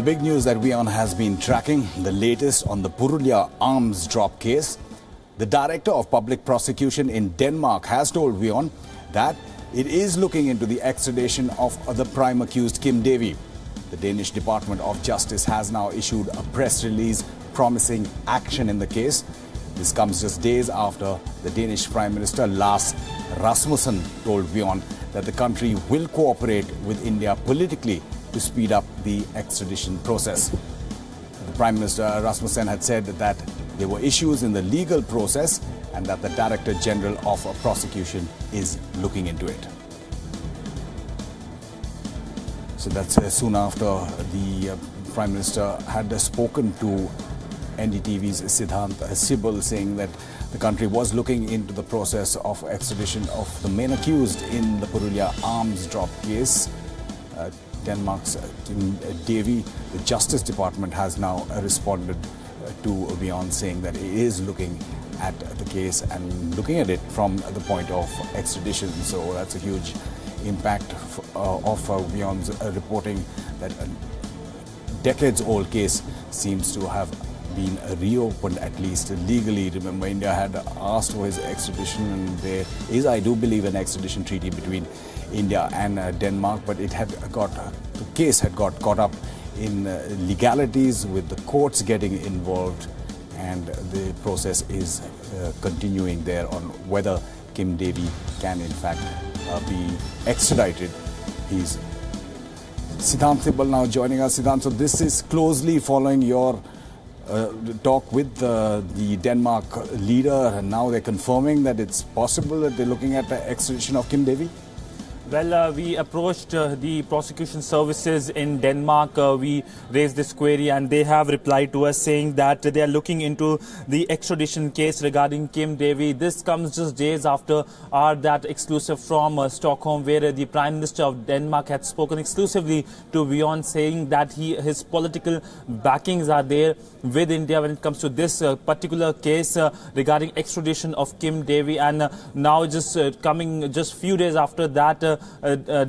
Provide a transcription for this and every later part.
big news that WION has been tracking, the latest on the Purulia arms drop case. The Director of Public Prosecution in Denmark has told WION that it is looking into the extradition of the prime accused Kim Davy. The Danish Department of Justice has now issued a press release promising action in the case. This comes just days after the Danish Prime Minister Lars Rasmussen told WION that the country will cooperate with India politically to speed up the extradition process. The Prime Minister Rasmussen had said that there were issues in the legal process and that the Director General of Prosecution is looking into it. So that's soon after the Prime Minister had spoken to NDTV's Siddhant Sibal, saying that the country was looking into the process of extradition of the main accused in the Purulia arms drop case. Denmark's Kim Davy, the Justice Department has now responded to WION, saying that it is looking at the case and looking at it from the point of extradition. So that's a huge impact of WION's reporting that a decades-old case seems to have been reopened, at least legally. Remember, India had asked for his extradition, and there is, I do believe, an extradition treaty between India and Denmark, but the case had got caught up in legalities with the courts getting involved, and the process is continuing there on whether Kim Davy can in fact be extradited. He's Siddhant Sibal now joining us. Siddhant, so this is closely following your talk with the Denmark leader, and now they're confirming that it's possible that they're looking at the extradition of Kim Davy? Well, we approached the prosecution services in Denmark. We raised this query and they have replied to us saying that they are looking into the extradition case regarding Kim Davy. This comes just days after that exclusive from Stockholm, where the Prime Minister of Denmark had spoken exclusively to WION, saying that his political backings are there with India when it comes to this particular case regarding extradition of Kim Davy. And now just coming just few days after that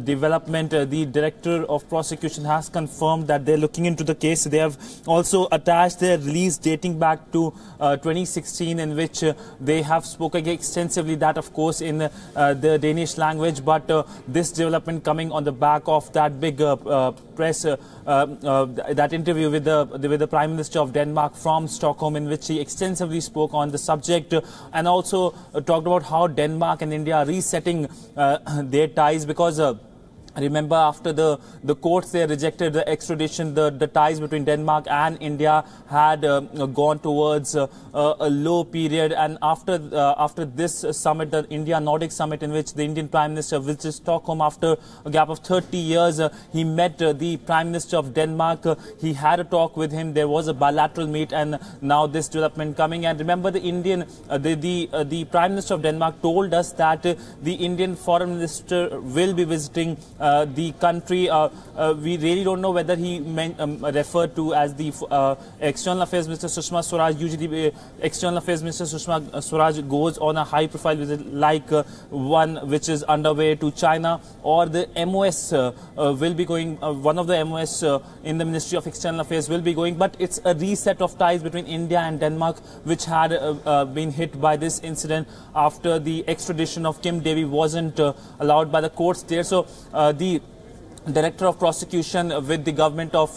development, the Director of Prosecution has confirmed that they're looking into the case. They have also attached their release dating back to 2016, in which they have spoken extensively, that of course in the Danish language, but this development coming on the back of that big press, that interview with the Prime Minister of Denmark from Stockholm, in which he extensively spoke on the subject and also talked about how Denmark and India are resetting their ties, because remember, after the courts they rejected the extradition, the ties between Denmark and India had gone towards a low period. And after this summit, the India-Nordic summit, in which the Indian Prime Minister visited Stockholm after a gap of 30 years, he met the Prime Minister of Denmark. He had a talk with him. There was a bilateral meet, and now this development coming. And remember, the Prime Minister of Denmark told us that the Indian Foreign Minister will be visiting the country. We really don't know whether he referred to as the External Affairs Minister Sushma Swaraj. Usually External Affairs Minister Sushma Swaraj goes on a high profile visit like one which is underway to China, or the MOS will be going, one of the MOS in the Ministry of External Affairs will be going. But it's a reset of ties between India and Denmark, which had been hit by this incident after the extradition of Kim Davy wasn't allowed by the courts there. So the Director of Prosecution with the government of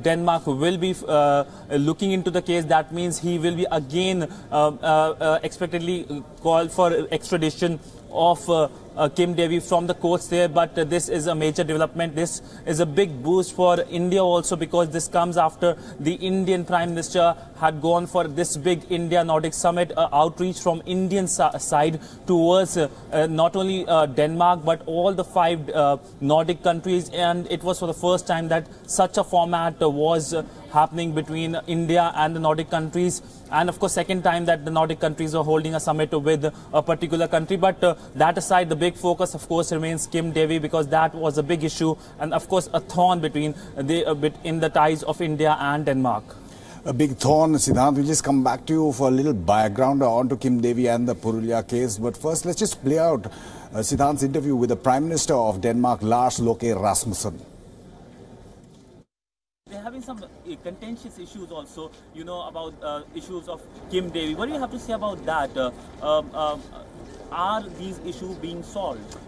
Denmark will be looking into the case. That means he will be again expectedly called for extradition of Kim Davy from the courts there. But this is a major development. This is a big boost for India also, because this comes after the Indian Prime Minister had gone for this big India-Nordic summit, outreach from Indian side towards not only Denmark but all the 5 Nordic countries. And it was for the first time that such a format was happening between India and the Nordic countries. And of course, second time that the Nordic countries are holding a summit with a particular country. But that aside, the big focus, of course, remains Kim Davy, because that was a big issue and, of course, a thorn between in the ties of India and Denmark. A big thorn, Siddhant. We'll just come back to you for a little background onto Kim Davy and the Purulia case. But first, let's just play out Siddhant's interview with the Prime Minister of Denmark, Lars Løkke Rasmussen. have been some contentious issues also, you know, about issues of Kim Davy. What do you have to say about that? Are these issues being solved?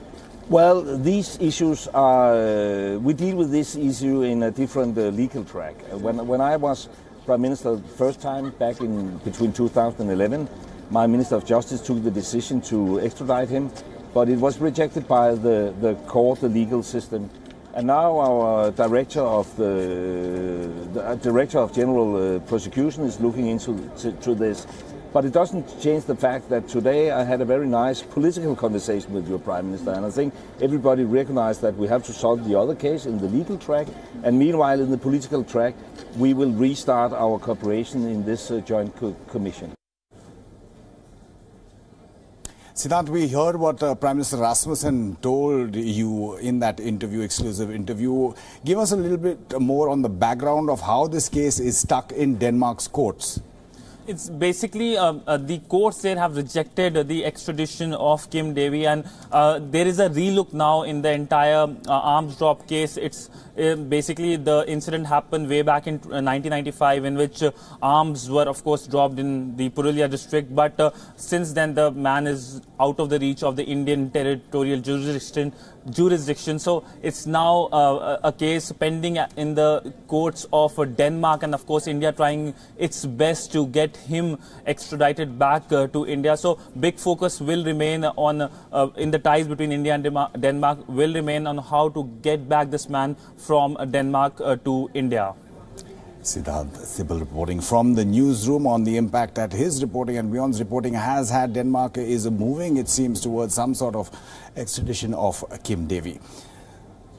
Well, these issues are, we deal with this issue in a different legal track. When I was Prime Minister the first time back in between 2011, my Minister of Justice took the decision to extradite him, but it was rejected by the court, the legal system. And now our Director of General Prosecution is looking into this. But it doesn't change the fact that today I had a very nice political conversation with your Prime Minister, and I think everybody recognized that we have to solve the other case in the legal track, and meanwhile in the political track we will restart our cooperation in this joint commission. Siddhant, we heard what Prime Minister Rasmussen told you in that interview, exclusive interview. Give us a little bit more on the background of how this case is stuck in Denmark's courts. It's basically the courts there have rejected the extradition of Kim Davy, and there is a relook now in the entire arms drop case. It's basically the incident happened way back in 1995, in which arms were of course dropped in the Purulia district, but since then the man is out of the reach of the Indian territorial jurisdiction. So it's now a case pending in the courts of Denmark, and of course India trying its best to get him extradited back to India. So big focus will remain on in the ties between India and Denmark will remain on how to get back this man from Denmark to India. Siddhant Sibal reporting from the newsroom on the impact that his reporting and WION's reporting has had. Denmark is moving, it seems, towards some sort of extradition of Kim Davy.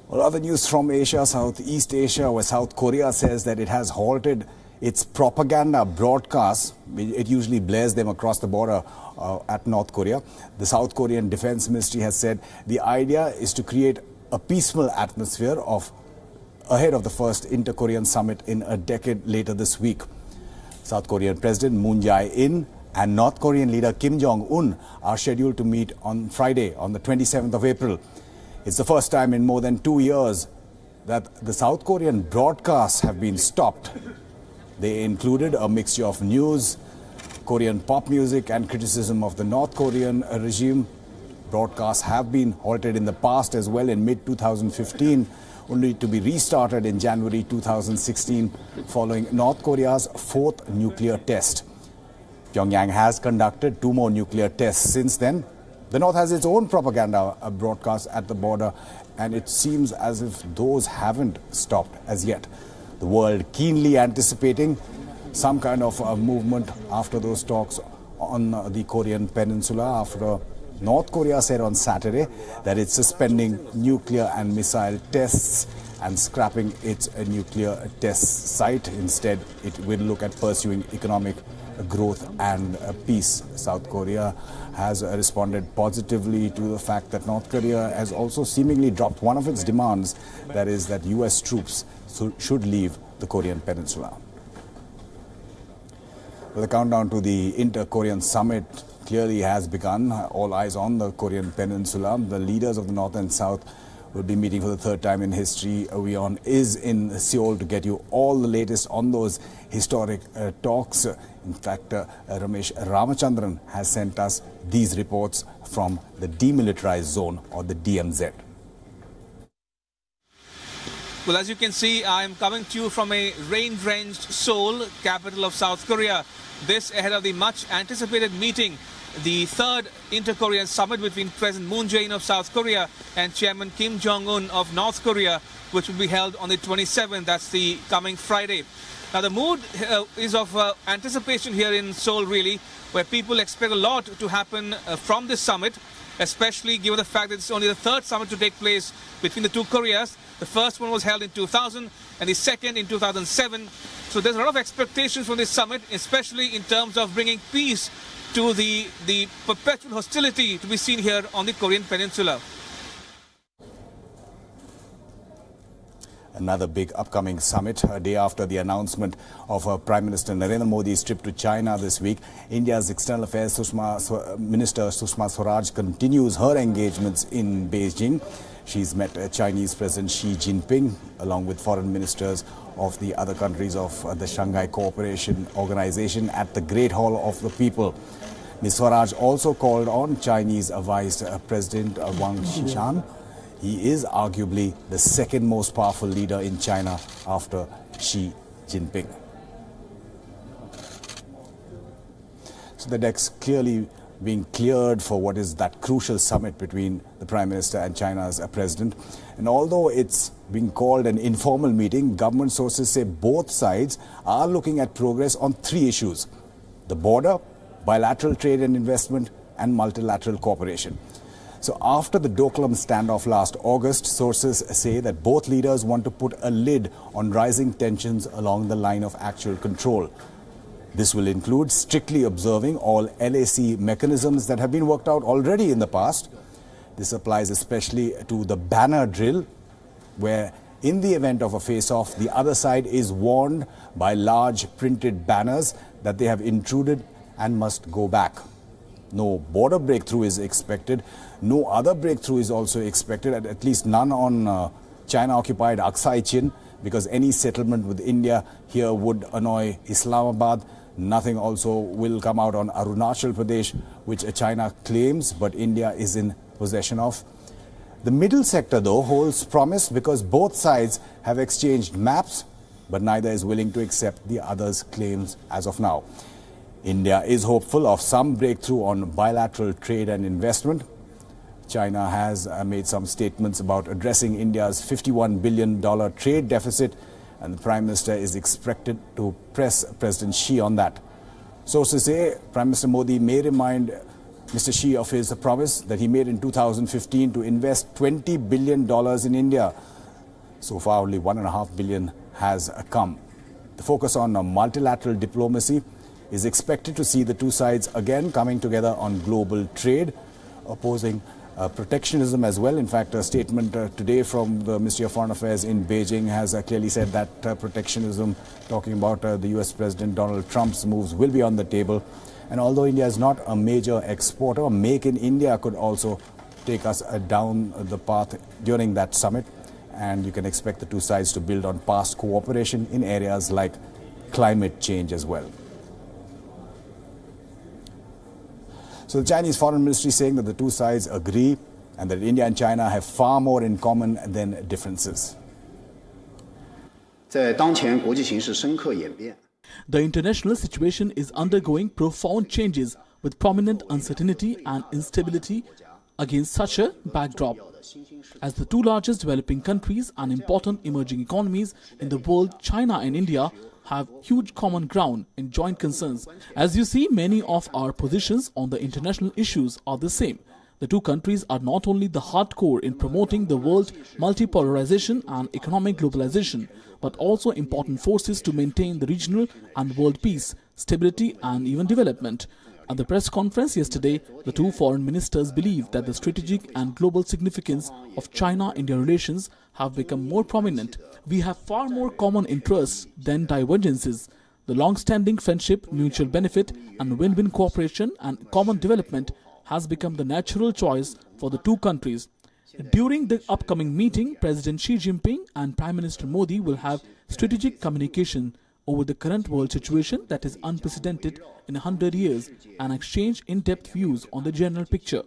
Well, other news from Asia, Southeast Asia, where South Korea says that it has halted its propaganda broadcasts. It usually blares them across the border at North Korea. The South Korean Defense Ministry has said the idea is to create a peaceful atmosphere ahead of the first interKorean summit in a decade later this week. South Korean President Moon Jae-in and North Korean leader Kim Jong-un are scheduled to meet on Friday, on the 27th of April. It's the first time in more than 2 years that the South Korean broadcasts have been stopped. They included a mixture of news, Korean pop music and criticism of the North Korean regime. Broadcasts have been halted in the past as well in mid-2015, only to be restarted in January 2016 following North Korea's 4th nuclear test. Pyongyang has conducted 2 more nuclear tests since then. The North has its own propaganda broadcasts at the border, and it seems as if those haven't stopped as yet. The world keenly anticipating some kind of movement after those talks on the Korean peninsula, after North Korea said on Saturday that it's suspending nuclear and missile tests and scrapping its nuclear test site. Instead, it will look at pursuing economic growth and peace. South Korea has responded positively to the fact that North Korea has also seemingly dropped one of its demands, that is that US troops should leave the Korean peninsula. Well, the countdown to the interKorean summit clearly has begun. All eyes on the Korean peninsula. The leaders of the North and South will be meeting for the 3rd time in history. WION is in Seoul to get you all the latest on those historic talks. In fact, Ramesh Ramachandran has sent us these reports from the demilitarized zone, or the DMZ. Well, as you can see, I am coming to you from a rain-drenched Seoul, capital of South Korea. This ahead of the much-anticipated meeting, the 3rd interKorean summit between President Moon Jae-in of South Korea and Chairman Kim Jong-un of North Korea, which will be held on the 27th, that's the coming Friday. Now, the mood is of anticipation here in Seoul, really, where people expect a lot to happen from this summit, especially given the fact that it's only the 3rd summit to take place between the 2 Koreas. The first one was held in 2000 and the second in 2007. So there's a lot of expectations from this summit, especially in terms of bringing peace to the perpetual hostility to be seen here on the Korean peninsula. Another big upcoming summit, a day after the announcement of Prime Minister Narendra Modi's trip to China this week. India's External Affairs Minister Sushma Swaraj continues her engagements in Beijing. She's met Chinese President Xi Jinping along with foreign ministers of the other countries of the Shanghai Cooperation Organization at the Great Hall of the People. Ms. Swaraj also called on Chinese Vice President Wang Qishan. He is arguably the second most powerful leader in China after Xi Jinping. So the deck's clearly being cleared for what is that crucial summit between the Prime Minister and China's President. And although it's being called an informal meeting, government sources say both sides are looking at progress on three issues: the border, bilateral trade and investment, and multilateral cooperation. So after the Telecom standoff last August, sources say that both leaders want to put a lid on rising tensions along the line of actual control. This will include strictly observing all LAC mechanisms that have been worked out already in the past. This applies especially to the banner drill, where in the event of a face-off, the other side is warned by large printed banners that they have intruded and must go back. No border breakthrough is expected. No other breakthrough is also expected, at least none on China-occupied Aksai Chin, because any settlement with India here would annoy Islamabad. Nothing also will come out on Arunachal Pradesh, which China claims, but India is in possession of. The middle sector, though, holds promise because both sides have exchanged maps, but neither is willing to accept the other's claims as of now. India is hopeful of some breakthrough on bilateral trade and investment. China has made some statements about addressing India's $51 billion trade deficit, and the Prime Minister is expected to press President Xi on that. Sources say Prime Minister Modi may remind Mr. Xi of his promise that he made in 2015 to invest $20 billion in India. So far, only $1.5 billion has come. The focus on multilateral diplomacy is expected to see the two sides again coming together on global trade, opposing protectionism as well. In fact, a statement today from the Ministry of Foreign Affairs in Beijing has clearly said that protectionism, talking about the US President Donald Trump's moves, will be on the table. And although India is not a major exporter, Make in India could also take us down the path during that summit. And you can expect the two sides to build on past cooperation in areas like climate change as well. So the Chinese Foreign Ministry is saying that the two sides agree and that India and China have far more in common than differences. The international situation is undergoing profound changes with prominent uncertainty and instability against such a backdrop. As the two largest developing countries and important emerging economies in the world, China and India have huge common ground in joint concerns. As you see, many of our positions on the international issues are the same. The two countries are not only the hardcore in promoting the world multipolarization and economic globalization, but also important forces to maintain the regional and world peace, stability and even development. At the press conference yesterday, the two foreign ministers believe that the strategic and global significance of China-India relations have become more prominent. We have far more common interests than divergences. The long-standing friendship, mutual benefit and win-win cooperation and common development has become the natural choice for the two countries. During the upcoming meeting, President Xi Jinping and Prime Minister Modi will have strategic communication over the current world situation that is unprecedented in 100 years and exchange in-depth views on the general picture,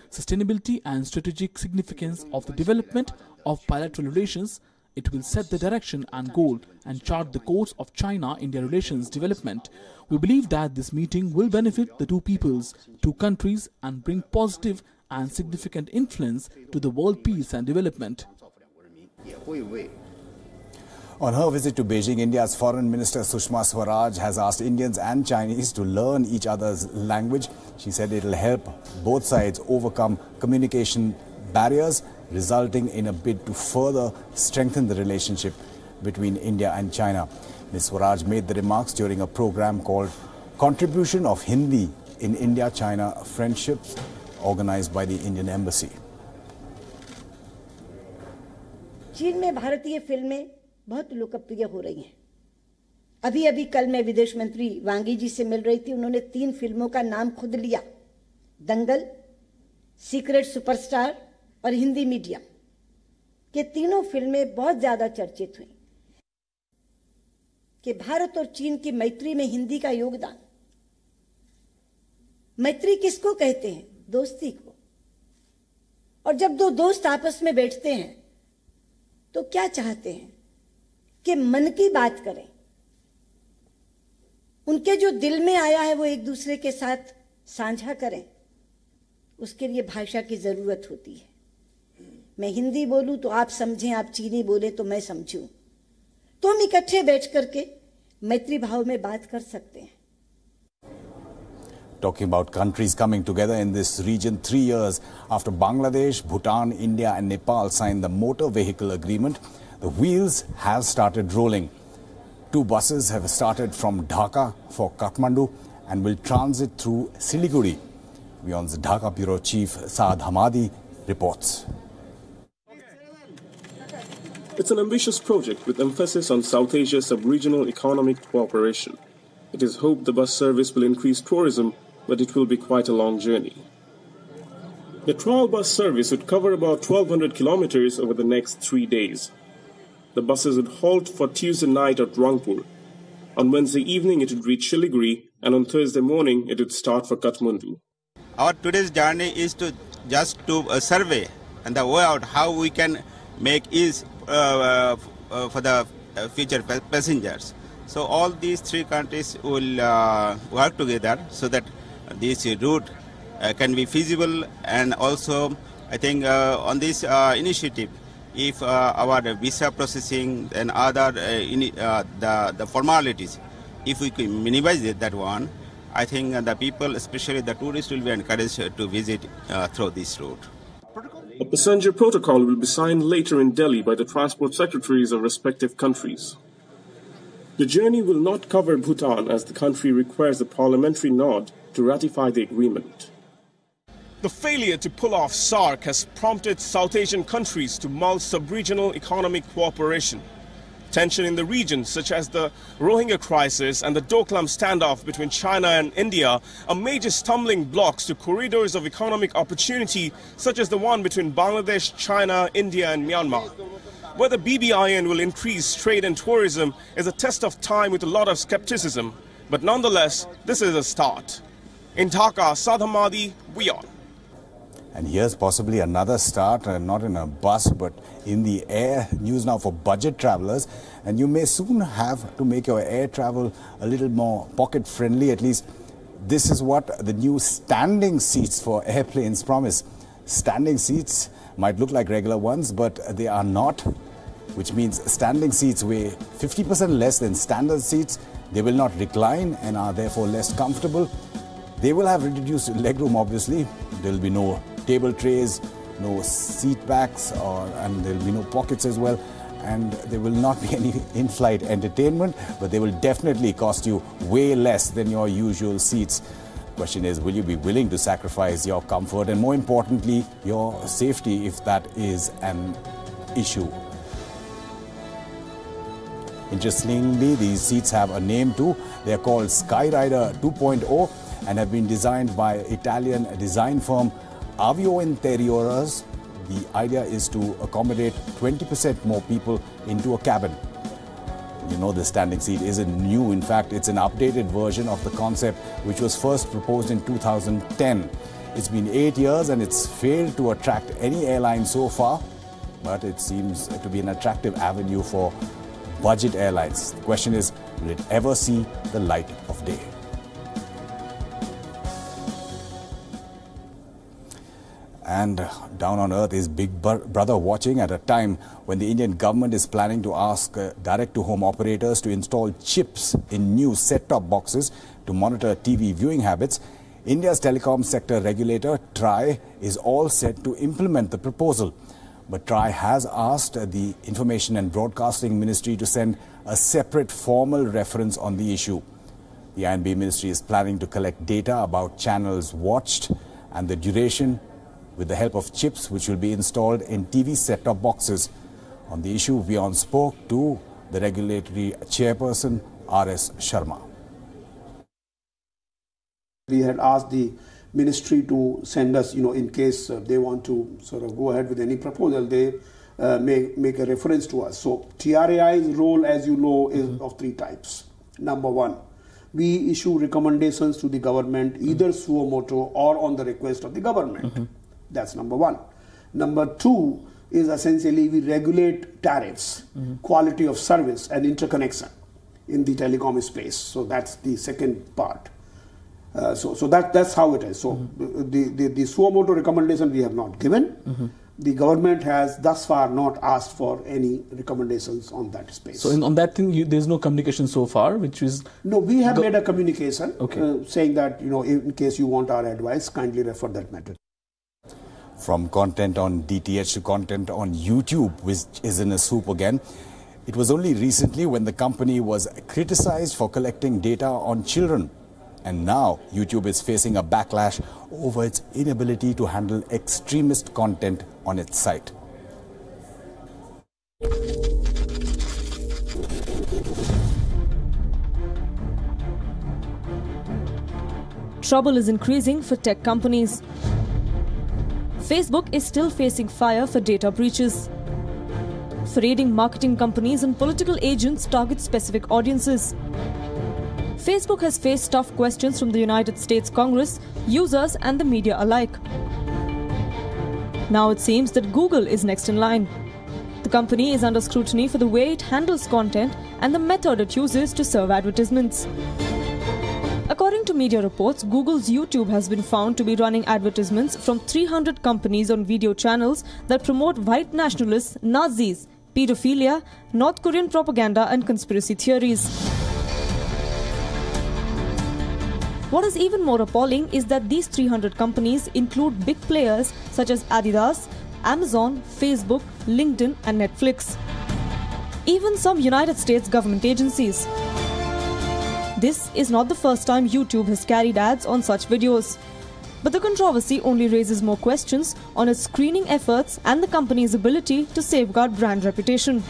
sustainability and strategic significance of the development of bilateral relations. It will set the direction and goal and chart the course of China-India relations development. We believe that this meeting will benefit the two peoples, two countries and bring positive and significant influence to the world peace and development. On her visit to Beijing, India's Foreign Minister Sushma Swaraj has asked Indians and Chinese to learn each other's language. She said it will help both sides overcome communication barriers, resulting in a bid to further strengthen the relationship between India and China. Ms. Swaraj made the remarks during a program called Contribution of Hindi in India-China Friendships, organized by the Indian Embassy. चीन में भारतीय फिल्में बहुत लोकप्रिय हो रही हैं। अभी कल मैं विदेश मंत्री वांगी जी से मिल रही थी। उन्होंने 3 फिल्मों का नाम खुद लिया, दंगल, सीक्रेट सुपरस्टार और हिंदी मीडियम। कि तीनों फिल्में बहुत ज्यादा चर्चित हुई कि भारत और चीन की मैत्री में हिंदी का योगदान। मैत्री किसको कहते हैं? दोस्ती को। और जब दो दोस्त आपस में बैठते हैं तो क्या चाहते हैं कि मन की बात करें, उनके जो दिल में आया है वो एक दूसरे के साथ साझा करें। उसके लिए भाषा की जरूरत होती है। मैं हिंदी बोलूं तो आप समझें, आप चीनी बोले तो मैं समझूं, तो हम इकट्ठे बैठ करके मैत्री भाव में बात कर सकते हैं। Talking about countries coming together in this region 3 years after Bangladesh, Bhutan, India and Nepal signed the motor vehicle agreement, the wheels have started rolling. 2 buses have started from Dhaka for Kathmandu and will transit through Siliguri. WION's Dhaka Bureau Chief Saad Hamadi reports. It's an ambitious project with emphasis on South Asia's sub-regional economic cooperation. It is hoped the bus service will increase tourism, but it will be quite a long journey. The trial bus service would cover about 1,200 kilometers over the next 3 days. The buses would halt for Tuesday night at Rangpur. On Wednesday evening, it would reach Siliguri, and on Thursday morning, it would start for Kathmandu. Our today's journey is to just do a survey and the way out how we can make ease for the future passengers. So all these 3 countries will work together so that this route can be feasible. And also, I think on this initiative, if our visa processing and other the formalities, if we can minimize that one, I think the people, especially the tourists, will be encouraged to visit through this route. A passenger protocol will be signed later in Delhi by the transport secretaries of respective countries. The journey will not cover Bhutan as the country requires a parliamentary nod to ratify the agreement. The failure to pull off SAARC has prompted South Asian countries to mull sub-regional economic cooperation. Tension in the region, such as the Rohingya crisis and the Doklam standoff between China and India, are major stumbling blocks to corridors of economic opportunity, such as the one between Bangladesh, China, India and Myanmar. Whether BBIN will increase trade and tourism is a test of time with a lot of skepticism, but nonetheless, this is a start. In Dhaka, Saad Hamadi, WION. And here's possibly another start, not in a bus, but in the air. News now for budget travelers. And you may soon have to make your air travel a little more pocket-friendly. At least this is what the new standing seats for airplanes promise. Standing seats might look like regular ones, but they are not, which means standing seats weigh 50% less than standard seats. They will not recline and are therefore less comfortable. They will have reduced legroom, obviously. There will be no table trays, no seat backs, and there will be no pockets as well. And there will not be any in-flight entertainment, but they will definitely cost you way less than your usual seats. Question is, will you be willing to sacrifice your comfort and, more importantly, your safety if that is an issue? Interestingly, these seats have a name too. They are called Skyrider 2.0 and have been designed by Italian design firm WION Your Story. The idea is to accommodate 20% more people into a cabin. You know, the standing seat isn't new. In fact, it's an updated version of the concept which was first proposed in 2010. It's been 8 years and it's failed to attract any airline so far, but it seems to be an attractive avenue for budget airlines. The question is, will it ever see the light of day? And down on earth is Big Brother watching at a time when the Indian government is planning to ask direct-to-home operators to install chips in new set-top boxes to monitor TV viewing habits. India's telecom sector regulator, TRAI, is all set to implement the proposal. But TRAI has asked the Information and Broadcasting Ministry to send a separate formal reference on the issue. The INB Ministry is planning to collect data about channels watched and the duration with the help of chips which will be installed in TV set-top boxes. On the issue, WION spoke to the regulatory chairperson, R.S. Sharma. We had asked the ministry to send us, in case they want to sort of go ahead with any proposal, they make a reference to us. So TRAI's role, as you know, is of three types. Number one, we issue recommendations to the government, either suo motu or on the request of the government. That's number one. Number two is essentially we regulate tariffs, quality of service and interconnection in the telecom space. So that's the second part. So that's how it is. So the suo motu recommendation we have not given. The government has thus far not asked for any recommendations on that space. So on that thing, there's no communication so far, which is... No, we have made a communication saying that, in case you want our advice, kindly refer that matter. From content on DTH to content on YouTube, which is in a soup again. It was only recently when the company was criticized for collecting data on children. And now YouTube is facing a backlash over its inability to handle extremist content on its site. Trouble is increasing for tech companies. Facebook is still facing fire for data breaches. For aiding marketing companies and political agents target specific audiences. Facebook has faced tough questions from the United States Congress, users and the media alike. Now it seems that Google is next in line. The company is under scrutiny for the way it handles content and the method it uses to serve advertisements. According to media reports, Google's YouTube has been found to be running advertisements from 300 companies on video channels that promote white nationalists, Nazis, pedophilia, North Korean propaganda and conspiracy theories. What is even more appalling is that these 300 companies include big players such as Adidas, Amazon, Facebook, LinkedIn and Netflix. Even some United States government agencies. This is not the first time YouTube has carried ads on such videos. But the controversy only raises more questions on its screening efforts and the company's ability to safeguard brand reputation.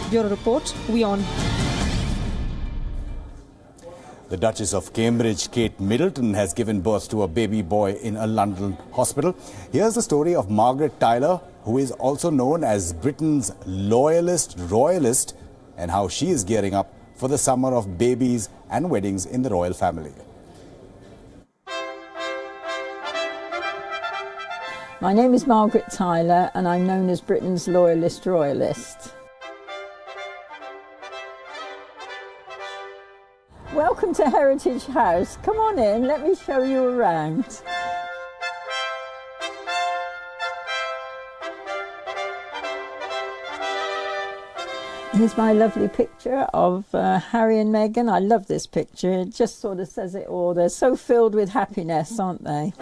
Bureau Report, WION. The Duchess of Cambridge, Kate Middleton, has given birth to a baby boy in a London hospital. Here's the story of Margaret Tyler, who is also known as Britain's Loyalist Royalist, and how she is gearing up for the summer of babies and weddings in the royal family. My name is Margaret Tyler and I'm known as Britain's Loyalist Royalist. Welcome to Heritage House. Come on in, let me show you around. Here's my lovely picture of Harry and Meghan. I love this picture. It just sort of says it all. They're so filled with happiness, aren't they?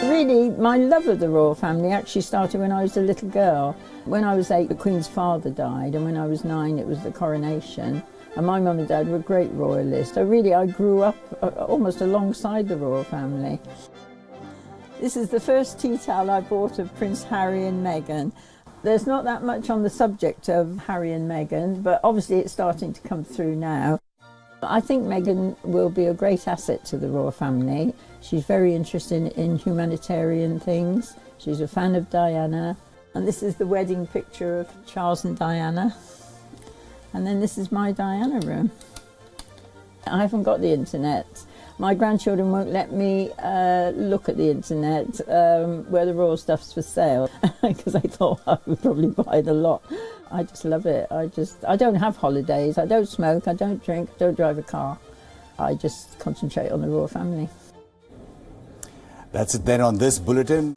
Really, my love of the royal family actually started when I was a little girl. When I was 8, the Queen's father died, and when I was 9, it was the coronation. And my mum and dad were great royalists. So really, I grew up almost alongside the royal family. This is the first tea towel I bought of Prince Harry and Meghan. There's not that much on the subject of Harry and Meghan, but obviously it's starting to come through now. I think Meghan will be a great asset to the royal family. She's very interested in humanitarian things. She's a fan of Diana. And this is the wedding picture of Charles and Diana. And then this is my Diana room. I haven't got the internet. My grandchildren won't let me look at the internet where the royal stuff's for sale because I thought I would probably buy it a lot. I just love it. I don't have holidays. I don't smoke. I don't drink. I don't drive a car. I just concentrate on the royal family. That's it then on this bulletin.